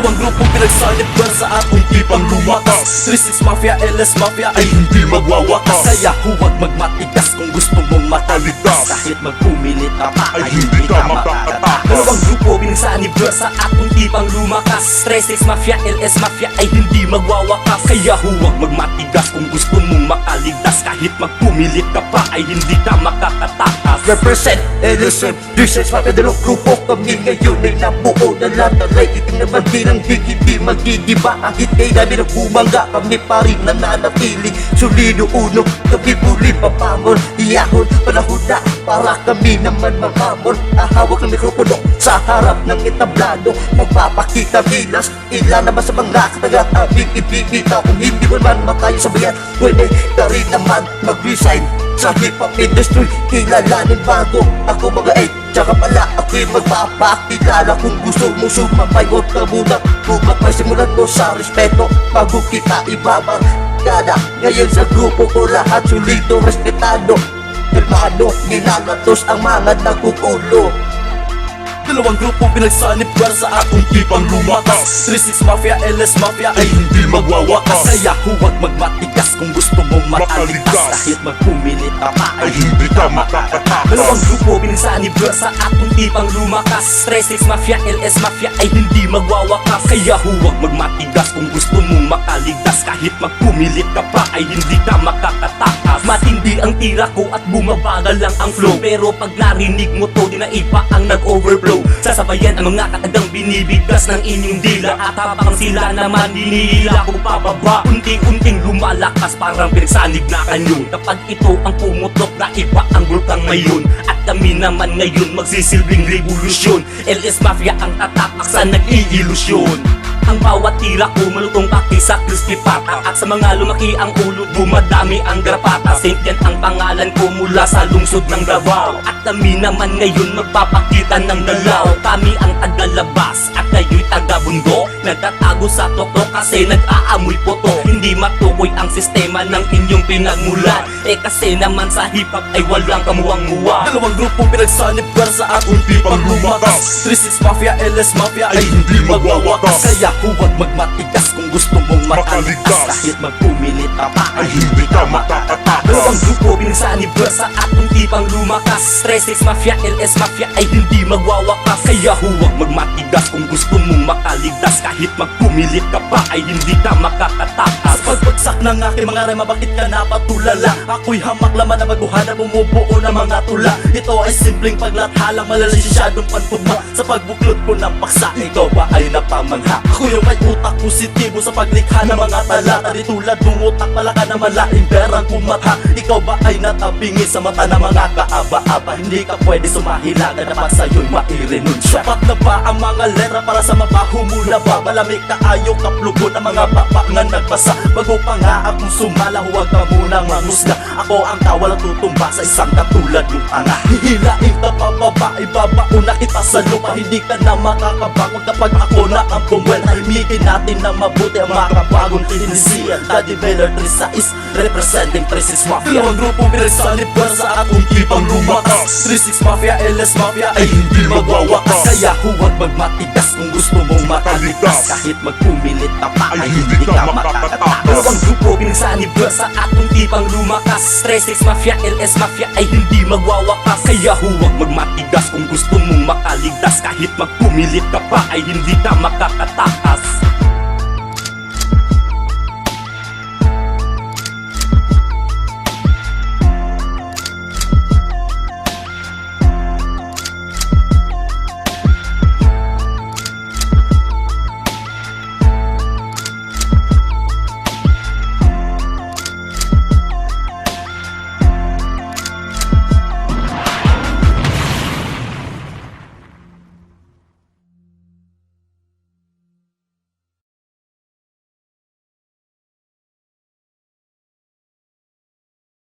Dalawang grupong pinagsanib sa atong tipang lumakas. 36 Mafia, LS Mafia ay hindi magwawakas. Kaya huwag magmatigas kung gusto mong makaligtas. Kahit magpumilit ka pa ay hindi ka makakatakas. Dalawang grupo pinagsanib sa atong tipang lumakas. 36 Mafia, LS Mafia ay hindi magwawakas. Kaya huwag magmatigas kung gusto mong makaligtas. Kahit magpumilit ka pa ay hindi ka makakatakas. Represent, LSM, 36 Mafia, dalawang grupo kami ngayon ay nabuo na latalay. Iting naman din ang hindi magigiba. Ang hitay namin ang bumangga, kami pa rin nananatili. Solido uno, kami muli papamon. Iyahon, panahon na para kami naman mamamon. Ahawak ng mikropono sa harap ng entablado. Magpapakita bilas, ilan naman sa mga katagat aming ibibita. Kung hindi mo naman matayo sa bayan, pwede ka rin naman mag-resign sa hip-hop industry. Kilalanin bago ako mga 8. Tsaka pala ako'y magpapakilala. Kung gusto mo sumabay, huwag ka muna bumabay. Simulan mo sa respeto bago kita ibabarkada. Ngayon sa grupo ko lahat solido, respetado. Hermano, nilalatos ang mga nagkukulo. Dalawang grupong pinagsanib sa atong tipang lumakas. 36 Mafia, LS Mafia ay hindi magwawakas. Kaya huwag magmatigas kung gusto mong makaligtas. Kahit magpumilit ka pa ay hindi ka makakatakas. Dalawang grupo pinagsanib sa atong tipang lumakas. 36 Mafia, LS Mafia ay hindi magwawakas. Kaya huwag magmatigas kung gusto mong makaligtas. Kahit magpumilit ka pa ay hindi ka makakatakas. Matindi ang tira ko at bumabagal lang ang flow. Pero pag narinig mo to, di na ipa ang nag-overflow. Sasabayan ang mga katagang binibigkas ng inyong dila. At habang sila naman hinihila ko pababa, unting-unting lumalakas parang pinagsanib na kanyon. Kapag ito ang pumutok na iba ang grupang ngayon. At kami naman ngayon magsisilbing revolusyon. LS Mafia ang tatapak sa nag-iilusyon. Ang bawat tira ko malutong paki sa crispy pata. At sa mga lumaki ang ulo, dumadami ang grapata. Saint yan ang pangalan ko mula sa lungsod ng Davao. At kami naman ngayon magpapakita ng dalaw. Kami ang tagalabas at kayo'y tagabundo. Nagtatago sa tokto kasi nag-aamoy poto. Hindi matukoy ang sistema ng inyong pinagmulan. Kasi naman sa hip-hop ay walang kamuwang-muwa. Dalawang grupong pinagsanib sa atong tipang lumakas. 36 Mafia, LS Mafia ay hindi magwawakas. Kaya huwag magmatigas kung gusto mong makaligtas. Kahit magpumilit ka pa ay hindi ka makakatakas. Dalawang grupo pinagsanib sa atong tipang lumakas. 36 Mafia, LS Mafia ay hindi magwawakas. Kaya huwag magmatigas kung gusto mong makaligtas. Kahit magpumilit ka pa ay hindi ka makakatakas. Sa pagbagsak ng aking mga rema, bakit ka napatulala? Ako'y hamak laman na baguhan na bumubuo ng mga tula. Ito ay simpleng paglathalang malalasyadong pantugma. Sa pagbuklod ko ng paksa, ikaw ba ay napamangha? Ako yung may utak positibo sa paglikha ng mga talata. Di tulad mong utak pala ka na malaking perang kumata. Ikaw ba ay natabingin sa mata ng mga kaaba-aba? Hindi ka pwede sumahilaga, dapat sa'yo'y mairenunsya. Sapat na ba ang mga letra para sa mabaho mo na ba? Malamig ka ayaw kaplugon ang mga baba nga nagbasa. Bago pa nga akong sumala, huwag ka munang mangusga. Ako ang tawalang tutumba sa isang katulad mong anga. Hihilain ka pababa, ibabaon na kita sa lupa. Hindi ka na makakabangon kapag ako na ang pumwel. Tahimikin natin na mabuti ang makabagong tinisiyan. Daddy Baylor 36 representing 36 Mafia. Dalawang grupong pinagsanib sa atong tipang lumakas. 36 Mafia, LS Mafia ay hindi magwawakas. Kaya huwag magmatigas kung gusto mong makaligtas. Kahit magpumilit ka pa ay hindi ka makakatakas. Dalawang grupo pinagsanib sa atong tipang lumakas. 36 Mafia, LS Mafia ay hindi magwawakas. Kaya huwag magmatigas kung gusto mong makaligtas. Kahit magpumilit ka pa ay hindi ka makakatakas.